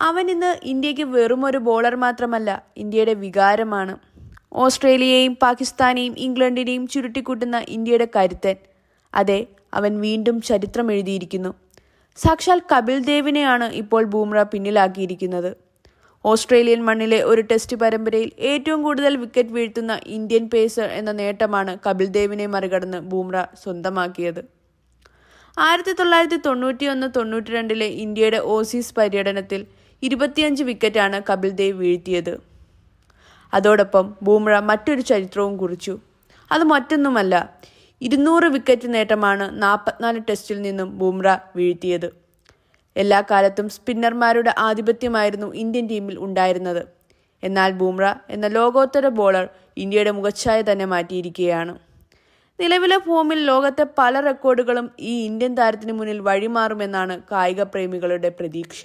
അവൻ ഇന്ന് ഇന്ത്യക്ക് വെറുമൊരു ബോളർ മാത്രമല്ല, ഇന്ത്യയുടെ വികാരമാണ്. ഓസ്ട്രേലിയയെയും പാകിസ്ഥാനെയും ഇംഗ്ലണ്ടിനെയും ചുരുട്ടിക്കൂട്ടുന്ന ഇന്ത്യയുടെ കരുത്തൻ. അതെ, അവൻ വീണ്ടും ചരിത്രം എഴുതിയിരിക്കുന്നു. സാക്ഷാൽ കപിൽ ദേവിനെയാണ് ഇപ്പോൾ ബൂമ്ര പിന്നിലാക്കിയിരിക്കുന്നത്. ഓസ്ട്രേലിയൻ മണ്ണിലെ ഒരു ടെസ്റ്റ് പരമ്പരയിൽ ഏറ്റവും കൂടുതൽ വിക്കറ്റ് വീഴ്ത്തുന്ന ഇന്ത്യൻ പേസർ എന്ന നേട്ടമാണ് കപിൽ ദേവിനെ മറികടന്ന് ബൂമ്ര സ്വന്തമാക്കിയത്. 1991-92 ഇന്ത്യയുടെ ഓസീസ് പര്യടനത്തിൽ 25 വിക്കറ്റാണ് കപിൽ ദേവ് വീഴ്ത്തിയത്. അതോടൊപ്പം ബൂമ്ര മറ്റൊരു ചരിത്രവും കുറിച്ചു. അത് മറ്റൊന്നുമല്ല, 200 വിക്കറ്റ് നേട്ടമാണ് 44 ടെസ്റ്റിൽ നിന്നും ബൂമ്ര വീഴ്ത്തിയത്. എല്ലാ കാലത്തും സ്പിന്നർമാരുടെ ആധിപത്യമായിരുന്നു ഇന്ത്യൻ ടീമിൽ ഉണ്ടായിരുന്നത്. എന്നാൽ ബൂമ്ര എന്ന ലോകോത്തര ബോളർ ഇന്ത്യയുടെ മുഖച്ഛായ തന്നെ മാറ്റിയിരിക്കുകയാണ്. നിലവിലെ ഫോമിൽ ലോകത്തെ പല റെക്കോർഡുകളും ഈ ഇന്ത്യൻ താരത്തിന് മുന്നിൽ വഴിമാറുമെന്നാണ് കായിക പ്രേമികളുടെ പ്രതീക്ഷ.